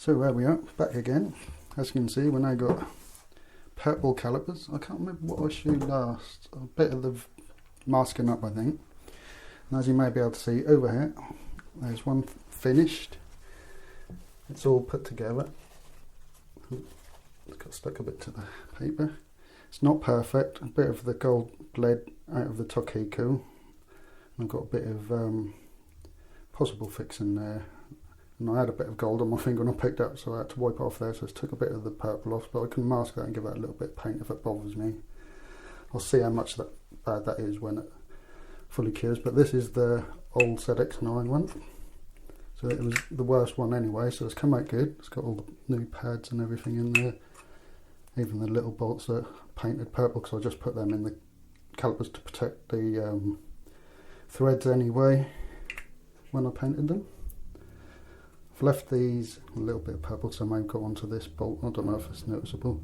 So there we are, back again. As you can see, we now got purple calipers. I can't remember what I showed last. A bit of the masking up, I think. And as you may be able to see over here, there's one finished. It's all put together. It's got stuck a bit to the paper. It's not perfect. A bit of the gold bled out of the Tokico. I've got a bit of possible fix in there. And I had a bit of gold on my finger when I picked up, so I had to wipe it off there. So I took a bit of the purple off, but I can mask that and give that a little bit of paint if it bothers me. I'll see how much bad that is when it fully cures. But this is the old ZX9 one. So it was the worst one anyway, so it's come out good. It's got all the new pads and everything in there. Even the little bolts are painted purple because I just put them in the calipers to protect the threads anyway when I painted them. I've left these a little bit of purple, so I may go onto this bolt. I don't know if it's noticeable,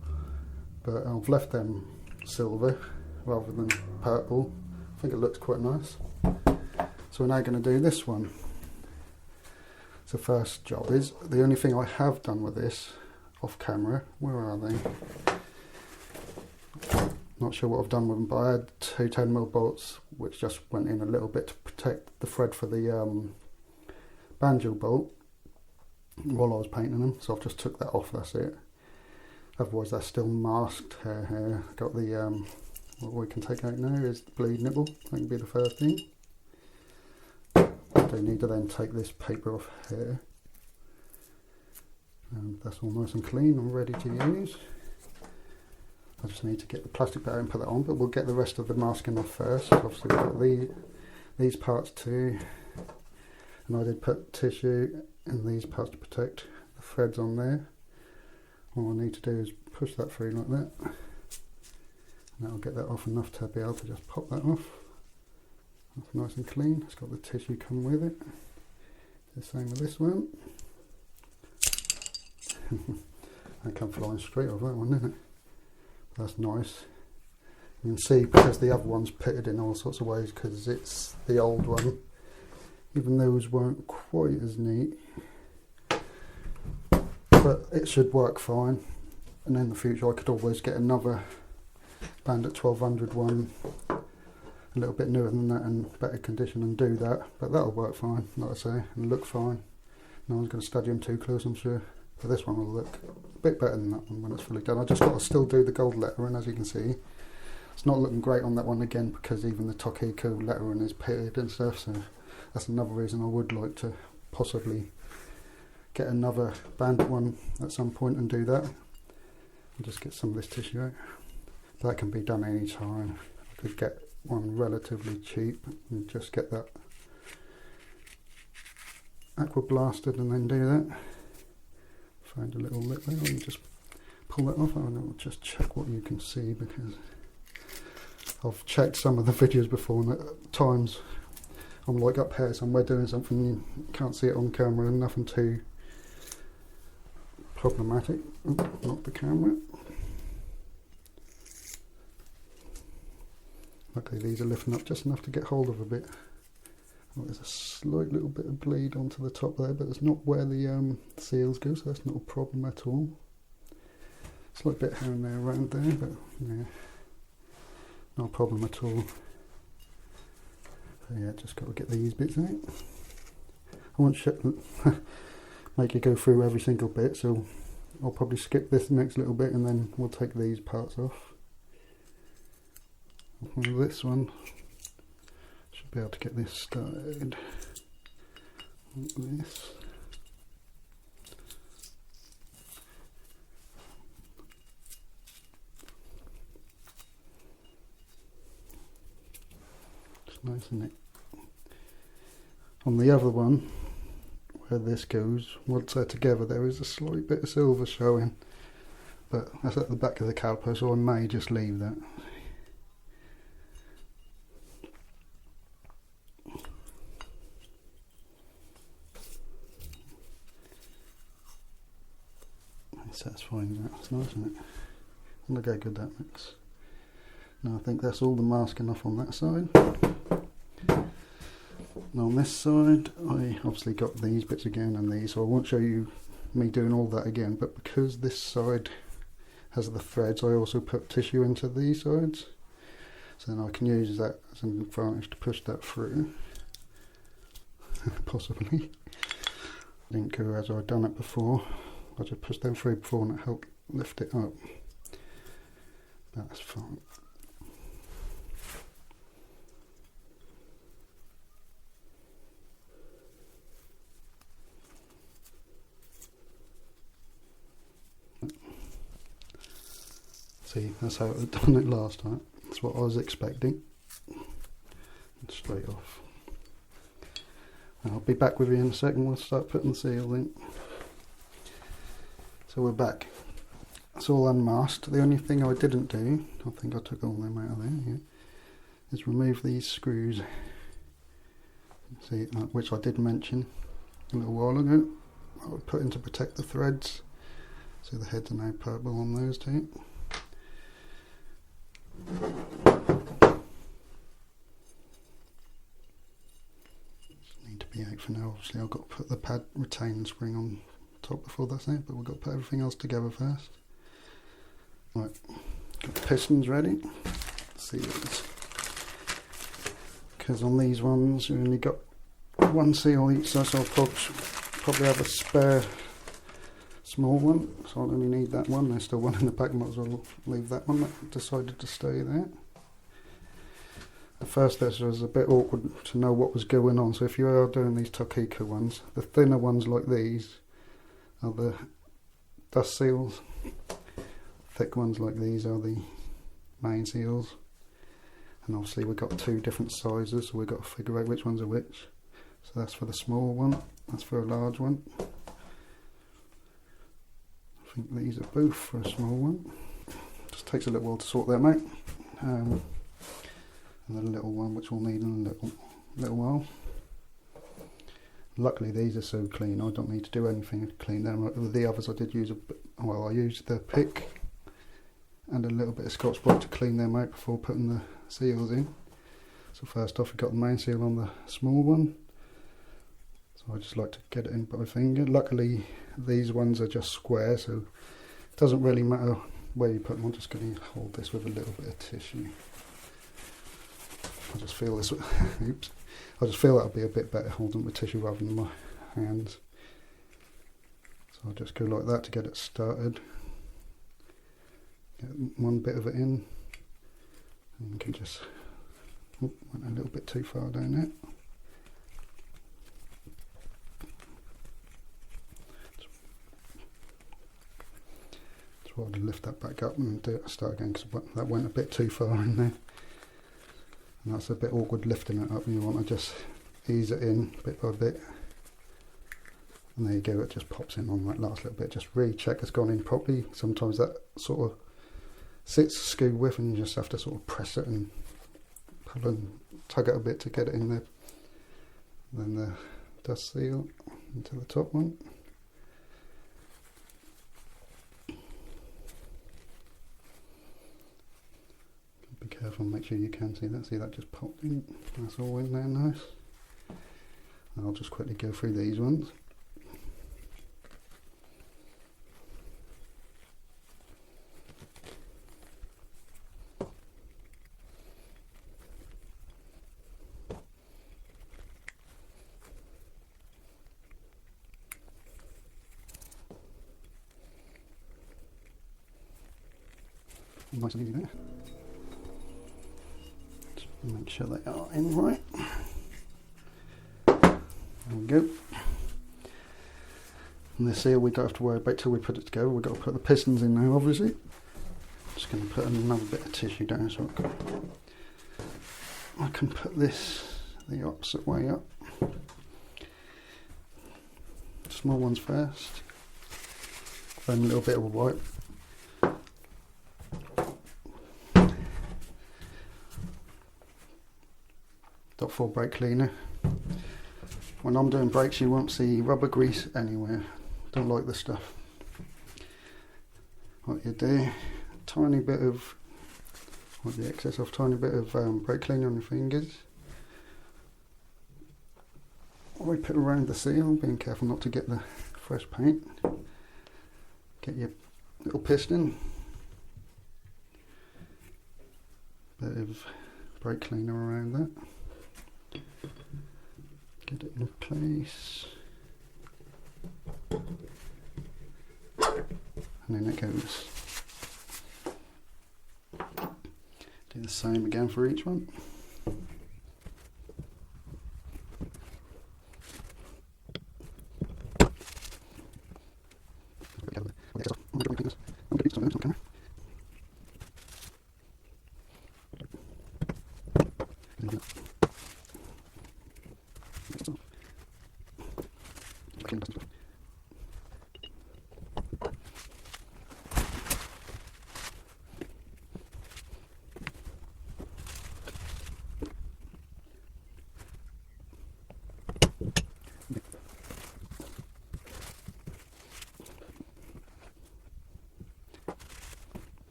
but I've left them silver rather than purple. I think it looks quite nice. So we're now going to do this one. So first job is, the only thing I have done with this off camera, where are they? Not sure what I've done with them, but I had two 10mm bolts which just went in a little bit to protect the thread for the banjo bolt while I was painting them, so I've just took that off, that's it. Otherwise they're still masked here. Got the, what we can take out now is the bleed nipple, that can be the first thing. I do need to then take this paper off here. And that's all nice and clean and ready to use. I just need to get the plastic bit out and put that on, but we'll get the rest of the masking off first. Obviously we've got these parts too, and I did put tissue in these parts to protect the threads on there. All I need to do is push that through like that, and that'll get that off enough to be able to just pop that off. That's nice and clean. It's got the tissue come with it. The same with this one. That come flying straight off that one, didn't it? That's nice. You can see because the other one's pitted in all sorts of ways because it's the old one. Even those weren't quite as neat, but it should work fine. And in the future I could always get another Bandit 1200 one, a little bit newer than that and better condition, and do that. But that'll work fine, like I say, and look fine. No one's going to study them too close, I'm sure. But this one will look a bit better than that one when it's fully done. I just got to still do the gold lettering, as you can see. It's not looking great on that one again because even the Tokico lettering is pitted and stuff, so that's another reason I would like to possibly get another Bandit one at some point and do that. And just get some of this tissue out. But that can be done any time. I could get one relatively cheap and just get that aqua blasted and then do that. Find a little lip there and just pull that off. And I'll just check what you can see because I've checked some of the videos before and at times I'm like up here somewhere doing something, you can't see it on camera and nothing too problematic. Oh, not the camera. Luckily these are lifting up just enough to get hold of a bit. Oh, there's a slight little bit of bleed onto the top there, but it's not where the seals go, so that's not a problem at all. Slight bit here and there around there, but yeah, not a problem at all. So yeah, just got to get these bits out. I won't make you go through every single bit, so I'll probably skip this next little bit and then we'll take these parts off. This one, should be able to get this started like this. It's nice, isn't it? On the other one, where this goes, once they're together there is a slight bit of silver showing, but that's at the back of the caliper, so I may just leave that. Satisfying, that's nice, isn't it? Look how good that looks. Now I think that's all the masking off on that side. Now on this side I obviously got these bits again and these, so I won't show you me doing all that again, but because this side has the threads, I also put tissue into these sides, so then I can use that as an advantage to push that through. Possibly. Didn't go as I'd done it before. I just pushed them through before and it helped lift it up. That's fine. See, that's how I'd done it last time. That's what I was expecting. And straight off. I'll be back with you in a second. We'll start putting the seal in. So we're back. It's all unmasked. The only thing I didn't do, I think I took all them out of there, yeah, is remove these screws. See, which I did mention a little while ago. I would put in to protect the threads. So the heads are now purple on those two. Need to be out for now. Obviously I've got to put the pad retaining spring on top before that's it, but we've got to put everything else together first. Right, got the pistons ready. Seals. Because on these ones we only got one seal each, so I'll probably have a spare small one, so I'll only need that one. There's still one in the back, might as well leave that one. That decided to stay there. At first this was a bit awkward to know what was going on, so if you are doing these Tokico ones, the thinner ones like these are the dust seals, thick ones like these are the main seals, and obviously we've got two different sizes, so we've got to figure out which ones are which. So that's for the small one, that's for a large one. I think these are both for a small one. Just takes a little while to sort them out. And then a little one which we'll need in a little while. Luckily these are so clean, I don't need to do anything to clean them. With the others I did use I used the pick and a little bit of Scotch-Brite to clean them out before putting the seals in. So first off we got the main seal on the small one. So I just like to get it in by finger. Luckily these ones are just square, so it doesn't really matter where you put them. I'm just going to hold this with a little bit of tissue. I just feel this, oops, I just feel that'll be a bit better holding with tissue rather than my hands. So I'll just go like that to get it started. Get one bit of it in, and you can just, went a little bit too far down it. Try to lift that back up and do it, start again, because that went a bit too far in there. And that's a bit awkward lifting it up, and you want to just ease it in bit by bit. And there you go, it just pops in on that last little bit. Just really check it's gone in properly. Sometimes that sort of sits skew with, and you just have to sort of press it and pull and tug it a bit to get it in there. Then the dust seal into the top one. Be careful and make sure you can see that. See, that just popped in. That's all in there nice. And I'll just quickly go through these ones. Nice and easy there. Make sure they are in right. There we go. And the seal we don't have to worry about till we put it together. We've got to put the pistons in now, obviously. Just going to put another bit of tissue down so I can put this the opposite way up. Small ones first. Then a little bit of a wipe. .4 brake cleaner. When I'm doing brakes you won't see rubber grease anywhere. Don't like this stuff. What you do, tiny bit of, what the excess of, tiny bit of brake cleaner on your fingers. Wipe it around the seal, being careful not to get the fresh paint. Get your little piston, bit of brake cleaner around that, get it in place, and then it goes. Do the same again for each one.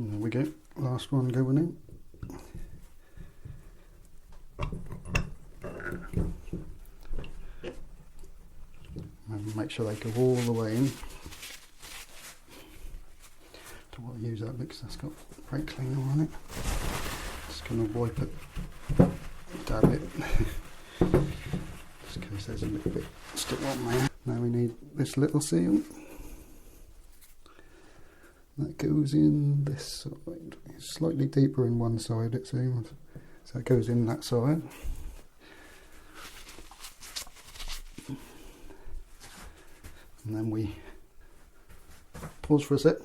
And there we go, last one going in. And make sure they go all the way in. Don't want to use that because that's got brake cleaner on it. Just going to wipe it, dab it, just in case there's a little bit still on there. Now we need this little seal. That goes in this side. It's slightly deeper in one side, it seems. So it goes in that side. And then we pause for a sec.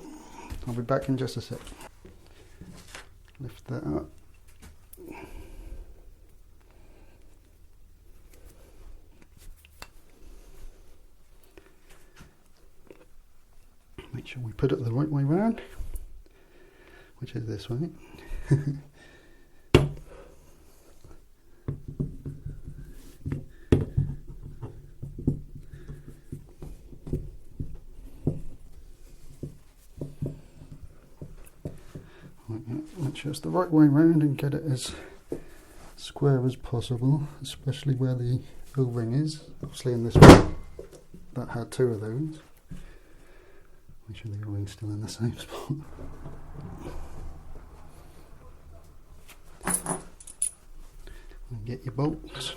I'll be back in just a sec. Lift that up. Make sure we put it the right way round, which is this way. Make sure it's the right way round and get it as square as possible, especially where the O-ring is. Obviously in this one, that had two of those. Make sure the O-ring's still in the same spot. And get your bolts.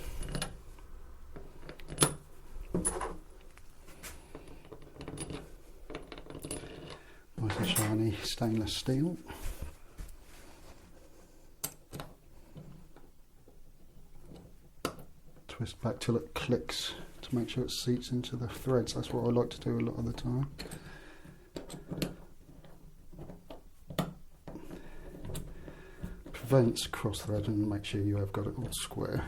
Nice and shiny stainless steel. Twist back till it clicks to make sure it seats into the threads. That's what I like to do a lot of the time. Prevents cross thread and make sure you have got it all square.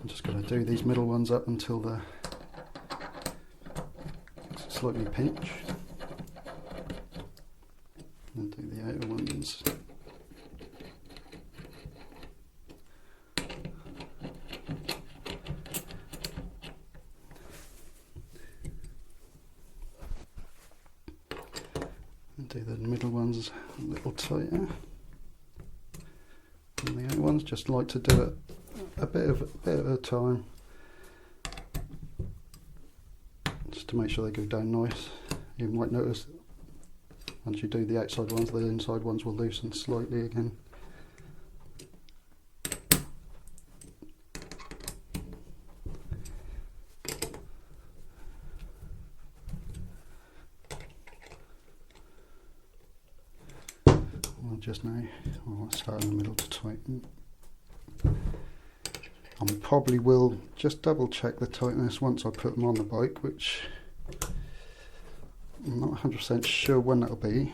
I'm just going to do these middle ones up until they're slightly pinch, and do the outer ones. And do the middle ones a little tighter. And the outer ones, just like to do it a bit at a time. To make sure they go down nice. You might notice once you do the outside ones, the inside ones will loosen slightly again. Well, just now, I'll start in the middle to tighten. I probably will just double check the tightness once I put them on the bike, which I'm not 100% sure when that'll be.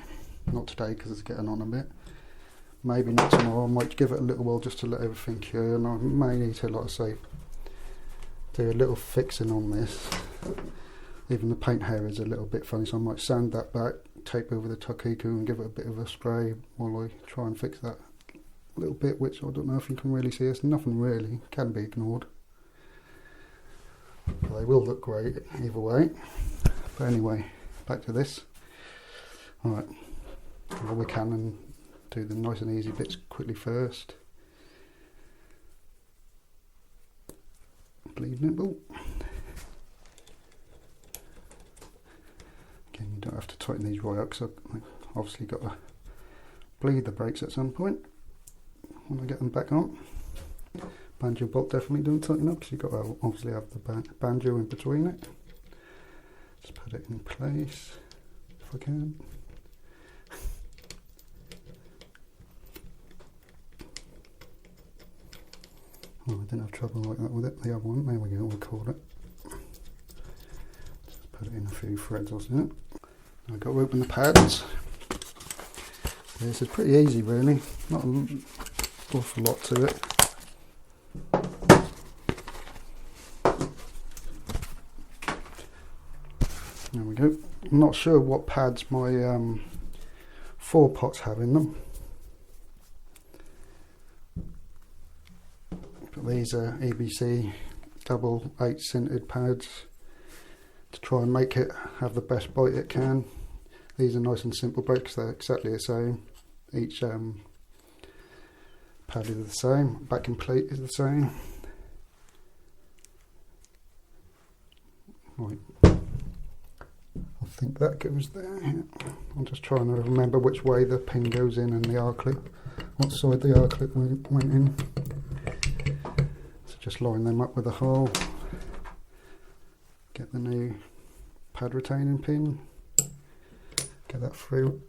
Not today because it's getting on a bit. Maybe not tomorrow. I might give it a little while just to let everything cure, and I may need to, like I say, do a little fixing on this. Even the paint hair is a little bit funny, so I might sand that back, tape over the Tokico and give it a bit of a spray while I try and fix that little bit which I don't know if you can really see. It's nothing really, can be ignored. But they will look great either way. But anyway, back to this. Alright, well, we can and do the nice and easy bits quickly first. Bleed nipple. Again, you don't have to tighten these right up because I've obviously got to bleed the brakes at some point when I get them back on. Banjo bolt definitely don't tighten up because you've got to obviously have the banjo in between it. Just put it in place if I can. Oh, I didn't have trouble like that with it, the other one. There we go, we'll call it. Just put it in a few threads or something. I've got to open the pads. This is pretty easy really, not an awful lot to it. There we go. I'm not sure what pads my 4 pots have in them. These are EBC double 8 sintered pads to try and make it have the best bite it can. These are nice and simple because they're exactly the same. Each pad is the same, backing plate is the same. Right. I think that goes there. I'm just trying to remember which way the pin goes in and the R-clip, what side the R-clip went in. Just line them up with a hole, get the new pad retaining pin, get that through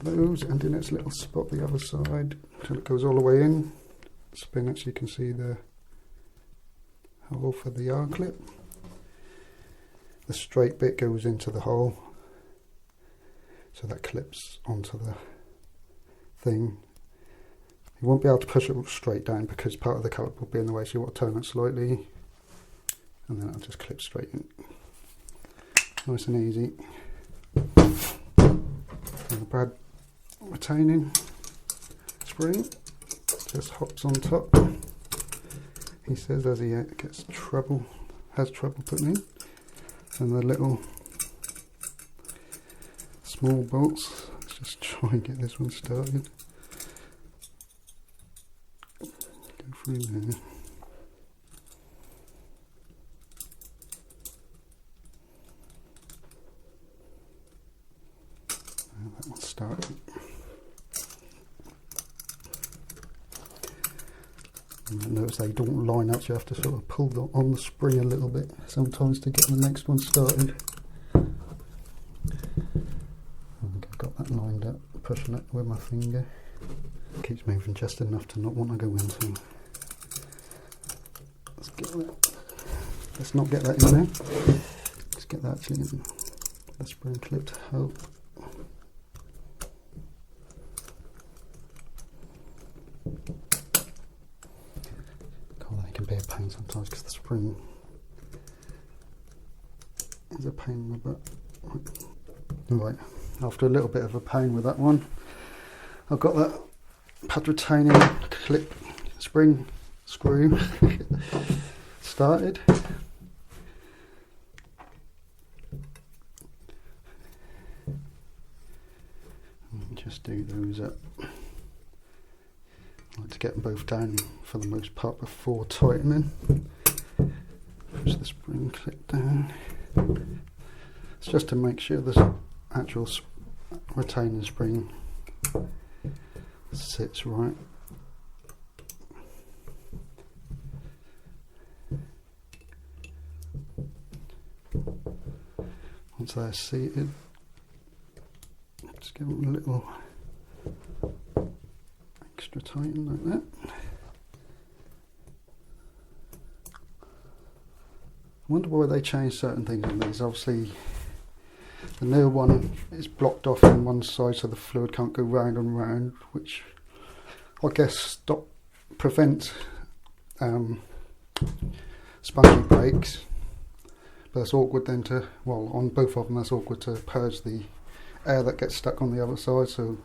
those and in its little spot the other side until it goes all the way in. Spin it so you can see the hole for the R-clip. The straight bit goes into the hole, so that clips onto the thing. You won't be able to push it straight down because part of the caliper will be in the way, so you want to turn it slightly and then it'll just clip straight in. Nice and easy. And the pad retaining spring just hops on top. He says as he has trouble putting in. And the little small bolts, let's just try and get this one started. Through there. That one's started. And notice they don't line up, so you have to sort of pull on the spring a little bit sometimes to get the next one started. I think I've got that lined up, pushing it with my finger. It keeps moving just enough to not want to go into. Let's not get that in there. Let's get that actually in the spring clip to help. God, that can be a pain sometimes because the spring is a pain in the butt. Right, after a little bit of a pain with that one, I've got that pad retaining clip spring screw started. Just do those up. I like to get them both down for the most part before tightening. Push the spring clip down. It's just to make sure this actual retaining spring sits right. Once they're seated, just give them a little extra tighten like that. I wonder why they changed certain things on these. Obviously the new one is blocked off on one side so the fluid can't go round and round, which I guess prevents spongy brakes. But it's awkward then to, well, on both of them that's awkward to purge the air that gets stuck on the other side, so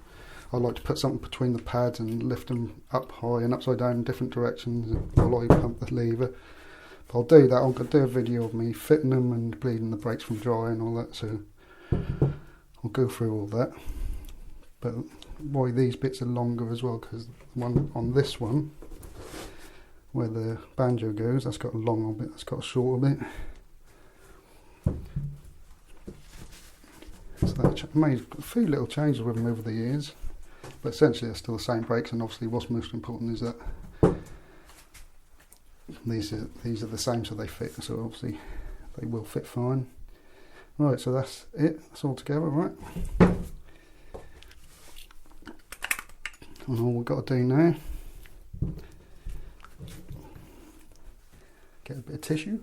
I like to put something between the pads and lift them up high and upside down in different directions while I pump the lever. But I'll do that. I'll do a video of me fitting them and bleeding the brakes from dry and all that, so I'll go through all that. But why these bits are longer as well, because one on this one where the banjo goes, that's got a longer bit, that's got a shorter bit. So that made a few little changes with them over the years, but essentially they're still the same brakes. And obviously what's most important is that these are the same, so they fit, so obviously they will fit fine. Right, so that's it, that's all together, right? And all we've got to do now, get a bit of tissue,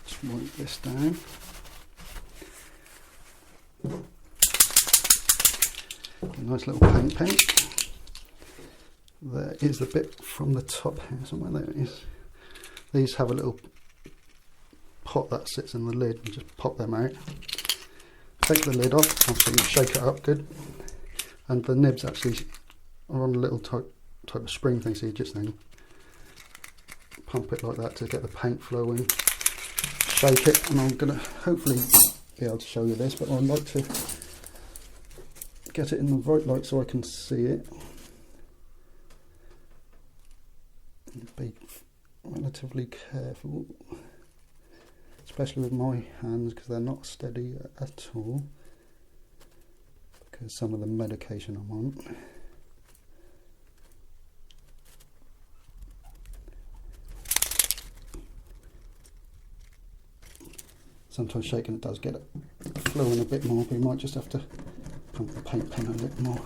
just wipe this down. A nice little paint pen. There is the bit from the top here, somewhere there it is. These have a little pot that sits in the lid, and just pop them out. Take the lid off, obviously you shake it up good. And the nibs actually are on a little type of spring thing, so you just then pump it like that to get the paint flowing. Shake it, and I'm going to hopefully be able to show you this, but I'd like to get it in the right light so I can see it. Be relatively careful, especially with my hands, because they're not steady at all, because some of the medication I'm on. Sometimes shaking it does get it flowing a bit more, but you might just have to pump the paint pen a bit more.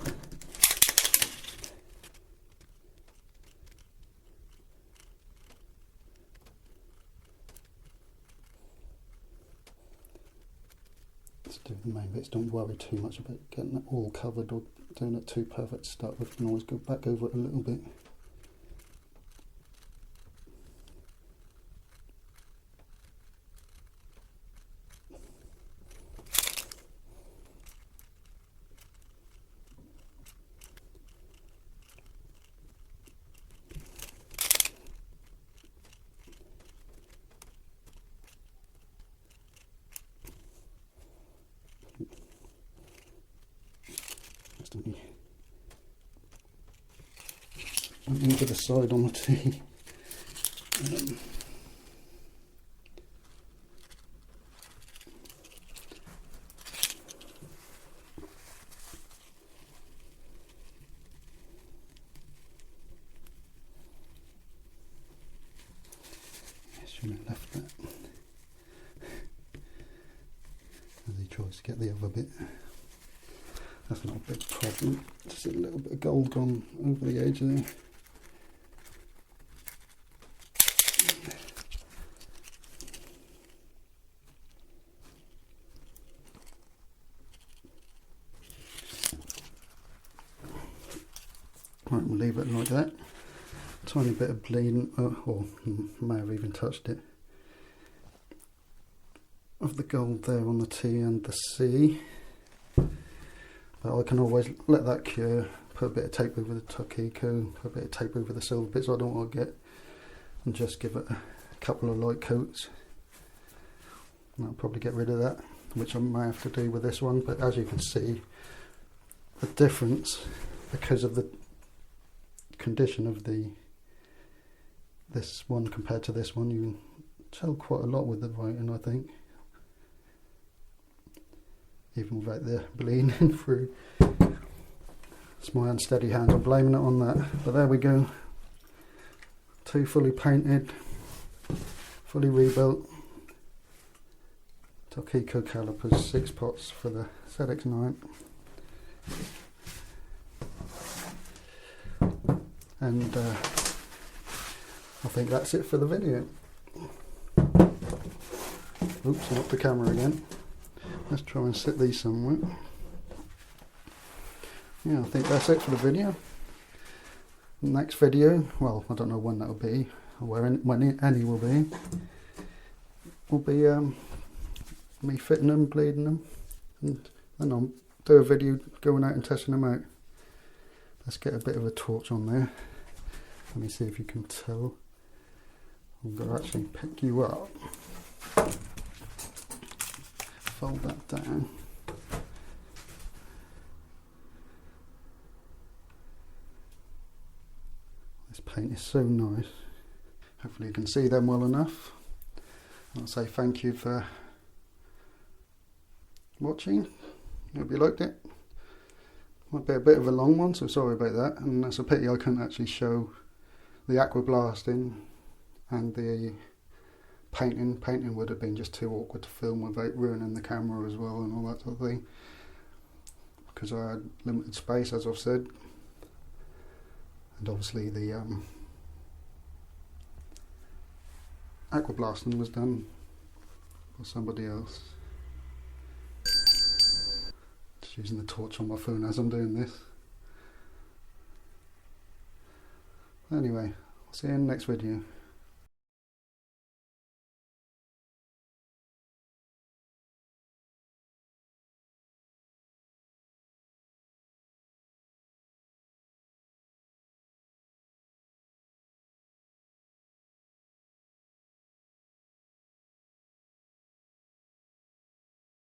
Let's do the main bits. Don't worry too much about getting it all covered or doing it too perfect to start with. You can always go back over it a little bit. Into the side on the T. Shouldn't have left that. As he tries to get the other bit. That's not a big problem. Just a little bit of gold gone over the edge there. Right, we'll leave it like that. Tiny bit of bleeding, or may have even touched it, of the gold there on the T and the C. But I can always let that cure, put a bit of tape over the Tokico, put a bit of tape over the silver bits I don't want to get, and just give it a couple of light coats. And I'll probably get rid of that, which I may have to do with this one. But as you can see, the difference, because of the condition of this one compared to this one, you can tell quite a lot with the writing, I think, even without the bleeding through. It's my unsteady hand, I'm blaming it on that. But there we go, two fully painted, fully rebuilt Tokico calipers, 6 pots for the ZX9. And I think that's it for the video. Oops, I'm off the camera again. Let's try and sit these somewhere. Yeah, I think that's it for the video. Next video, well, I don't know when that'll be, or when any will be me fitting them, bleeding them, and then I'll do a video going out and testing them out. Let's get a bit of a torch on there. Let me see if you can tell. I'm going to actually pick you up. Fold that down. This paint is so nice. Hopefully you can see them well enough. I'll say thank you for watching. Hope you liked it. Might be a bit of a long one, so sorry about that, and that's a pity I couldn't actually show the aqua blasting and the painting. Painting would have been just too awkward to film without ruining the camera as well and all that sort of thing, because I had limited space, as I've said. And obviously the aqua blasting was done by somebody else. Just using the torch on my phone as I'm doing this. Anyway, I'll see you in the next video.